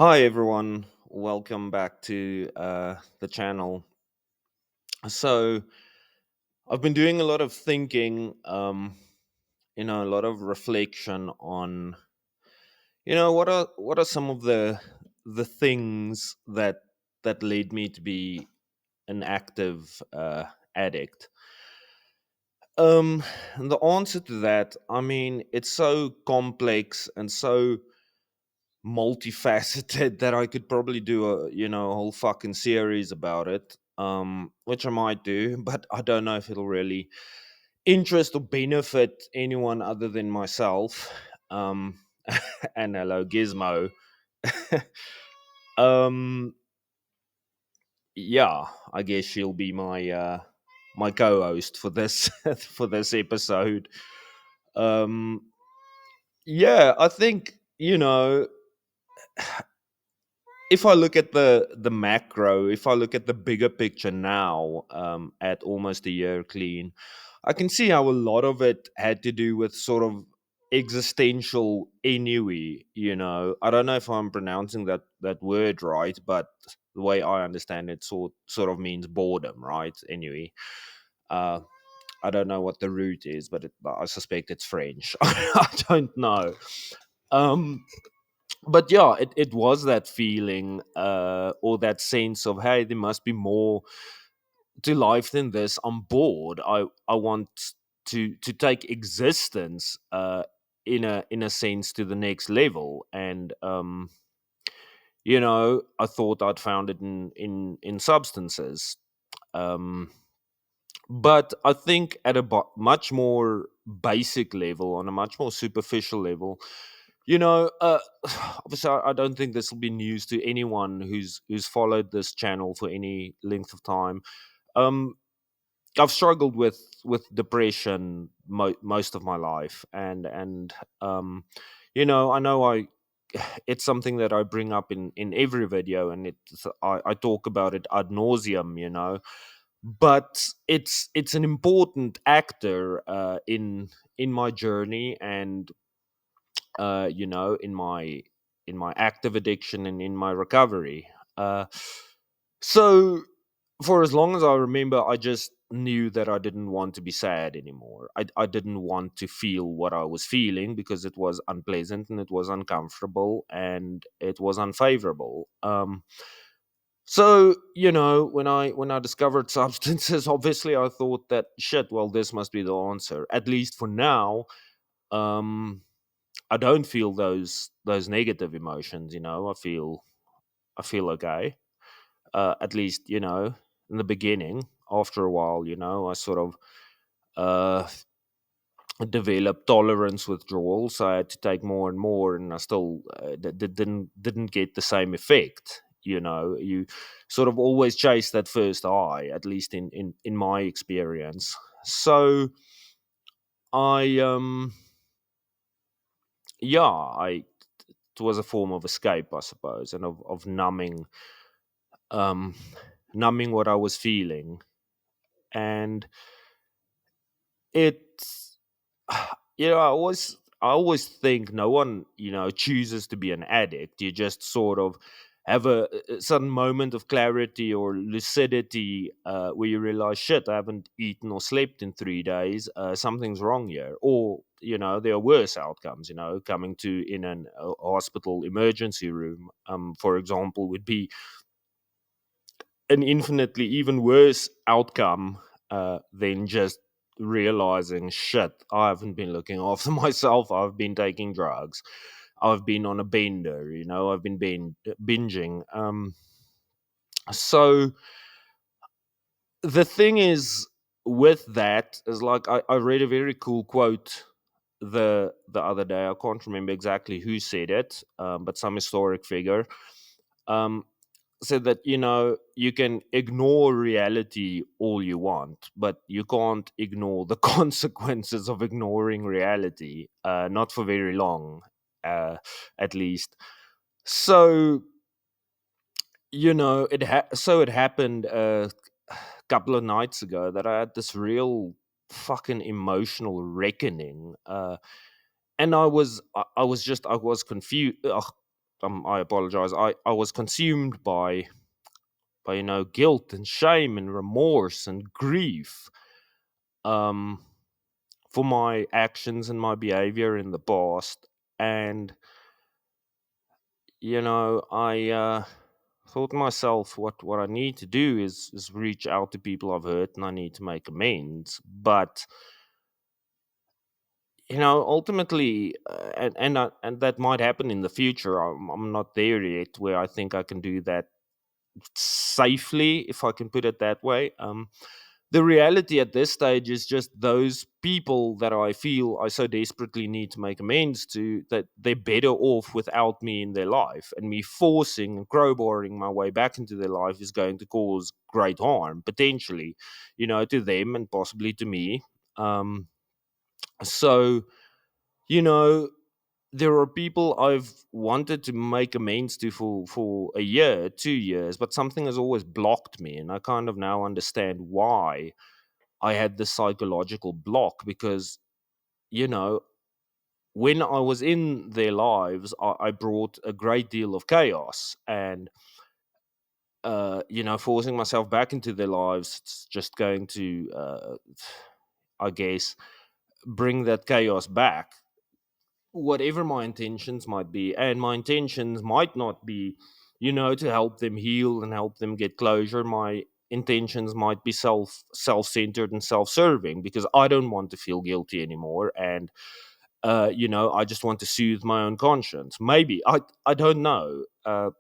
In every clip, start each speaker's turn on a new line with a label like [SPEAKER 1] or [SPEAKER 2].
[SPEAKER 1] Hi everyone, welcome back to the channel. So I've been doing a lot of thinking, a lot of reflection on, what are some of the things that led me to be an active addict. Um, and the answer to that, I mean, it's so complex and so multifaceted that I could probably do a whole fucking series about it. Which I might do, but I don't know if it'll really interest or benefit anyone other than myself. Um, and hello, Gizmo. um, yeah, I guess she'll be my co-host for this for this episode. Um, yeah, I think if I look at the macro, if I look at the bigger picture now, at almost a year clean, I can see how a lot of it had to do with sort of existential ennui. I don't know if I'm pronouncing that word right, but the way I understand it, sort of means boredom, right? Ennui. Uh, I don't know what the root is, but I suspect it's French. I don't know. Um, but yeah, it was that feeling, or that sense of, hey, there must be more to life than this. I'm bored. I want to take existence, in a sense, to the next level. And I thought I'd found it in substances. um but I think at a much more basic level, on a much more superficial level, obviously, I don't think this will be news to anyone who's followed this channel for any length of time. Um, I've struggled with depression most of my life, and um, I know it's something that I bring up in every video, and I talk about it ad nauseum, but it's an important actor, in my journey, and in my active addiction and in my recovery. So for as long as I remember, I just knew that I didn't want to be sad anymore. I didn't want to feel what I was feeling because it was unpleasant and it was uncomfortable and it was unfavorable. So when I discovered substances, obviously I thought that, shit, well, this must be the answer, at least for now. um I don't feel those negative emotions. I feel okay. At least, in the beginning. After a while, I sort of uh developed tolerance withdrawal, so I had to take more and more, and I still didn't get the same effect. You sort of always chase that first high, at least in my experience. So I yeah, I it was a form of escape, I suppose, and of um, numbing what I was feeling. And it's, I always think no one, chooses to be an addict. You just sort of have a sudden moment of clarity or lucidity, where you realize, shit, I haven't eaten or slept in 3 days. Something's wrong here. Or, there are worse outcomes, coming to in an hospital emergency room, for example, would be an infinitely even worse outcome, than just realizing, shit, I haven't been looking after myself. I've been taking drugs. I've been on a bender. I've been binging. So the thing is, with that, is like, I read a very cool quote the other day. I can't remember exactly who said it, but some historic figure. Um, Said that, you can ignore reality all you want, but you can't ignore the consequences of ignoring reality, not for very long, uh, at least. So, it happened a couple of nights ago that I had this real fucking emotional reckoning, and I was confused. I apologize. I was consumed by guilt and shame and remorse and grief, um, for my actions and my behavior in the past. And I thought to myself, what I need to do is reach out to people I've hurt, and I need to make amends. But ultimately, and that might happen in the future. I'm not there yet where I think I can do that safely, if I can put it that way. The reality at this stage is just those people that I feel I so desperately need to make amends to, that they're better off without me in their life, and me forcing and crowbarring my way back into their life is going to cause great harm, potentially, to them and possibly to me. So you know there are people I've wanted to make amends to for a year, 2 years, but something has always blocked me, and I kind of now understand why I had this psychological block. Because you know when I was in their lives, I brought a great deal of chaos, and forcing myself back into their lives, it's just going to, I guess, bring that chaos back, whatever my intentions might be. And my intentions might not be, to help them heal and help them get closure. My intentions might be self-centered and self-serving, because I don't want to feel guilty anymore, and I just want to soothe my own conscience. Maybe, I don't know. I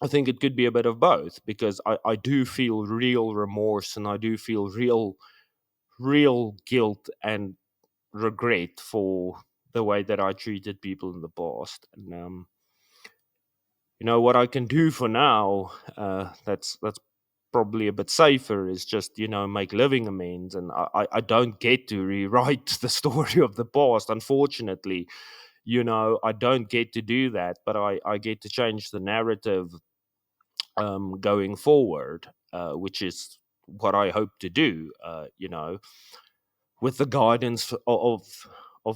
[SPEAKER 1] think it could be a bit of both, because I do feel real remorse, and I do feel real guilt and regret for the way that I treated people in the past. And what I can do for now, that's probably a bit safer, is just make living amends. And I don't get to rewrite the story of the past, unfortunately. I don't get to do that, but I get to change the narrative, going forward, which is what I hope to do. With the guidance of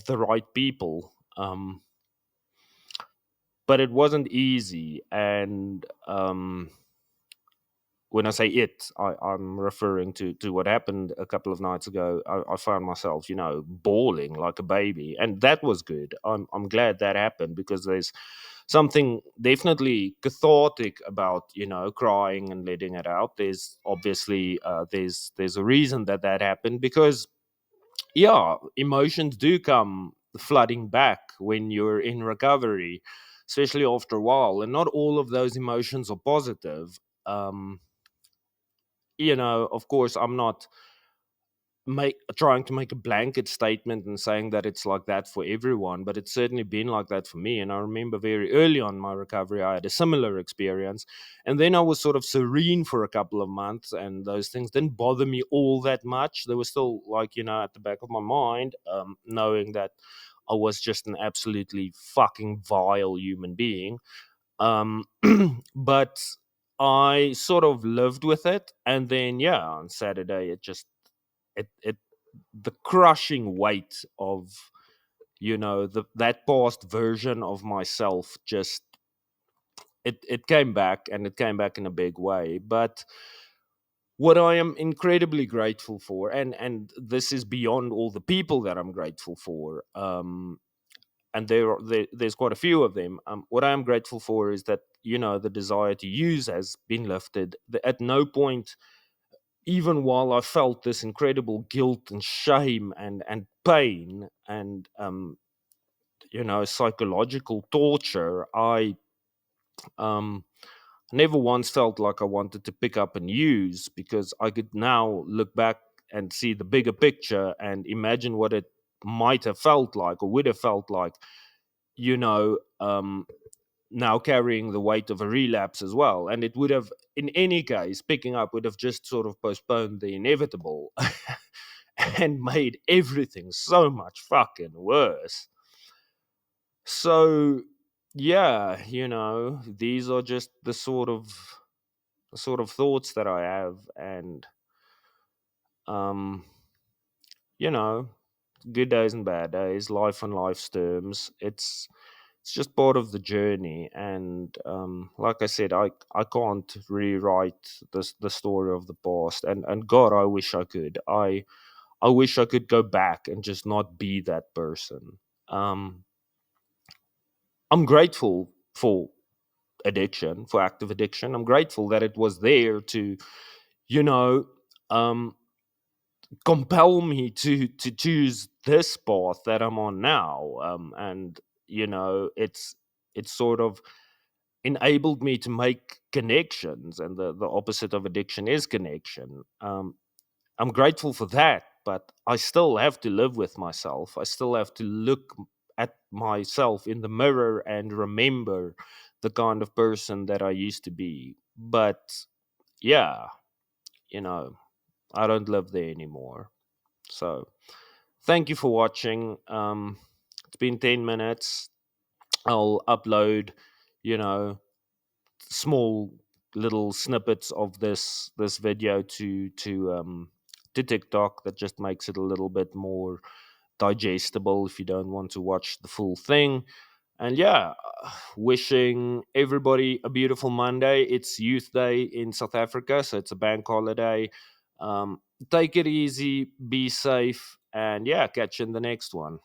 [SPEAKER 1] the right people. But it wasn't easy. And when I say it, I'm referring to what happened a couple of nights ago. I found myself, bawling like a baby, and that was good. I'm glad that happened, because there's something definitely cathartic about crying and letting it out. There's obviously, there's a reason that happened, because yeah, emotions do come flooding back when you're in recovery, especially after a while, and not all of those emotions are positive. Um, of course, I'm not trying to make a blanket statement and saying that it's like that for everyone, but it's certainly been like that for me. And I remember very early on in my recovery, I had a similar experience, and then I was sort of serene for a couple of months, and those things didn't bother me all that much. They were still, like, at the back of my mind, knowing that I was just an absolutely fucking vile human being. um but I sort of lived with it, and then yeah, on Saturday it just, it the crushing weight of that past version of myself, just, it came back, and it came back in a big way. But what I am incredibly grateful for, and this is beyond all the people that I'm grateful for, and there's quite a few of them. What I am grateful for is that the desire to use has been lifted. At no point, even while I felt this incredible guilt and shame and pain and psychological torture, I um never once felt like I wanted to pick up and use, because I could now look back and see the bigger picture and imagine what it might have felt like, or would have felt like, you know um now carrying the weight of a relapse as well. And it would have, in any case, picking up would have just sort of postponed the inevitable and made everything so much fucking worse. So, yeah, these are just the sort of thoughts that I have. And, um, you know, good days and bad days, life on life's terms. It's it's just part of the journey. And like I said, I can't rewrite the story of the past. And God, I wish I could. I wish I could go back and just not be that person. um I'm grateful for addiction, for active addiction. I'm grateful that it was there to, you know, um, compel me to choose this path that I'm on now. And it's sort of enabled me to make connections, and the opposite of addiction is connection. I'm grateful for that, but I still have to live with myself. I still have to look at myself in the mirror and remember the kind of person that I used to be. But yeah, you know, I don't live there anymore. So thank you for watching. It's been 10 minutes. I'll upload, you know, small little snippets of this video to TikTok. That just makes it a little bit more digestible if you don't want to watch the full thing. And yeah, wishing everybody a beautiful Monday. It's Youth Day in South Africa, so it's a bank holiday. Take it easy, be safe, and yeah, catch you in the next one.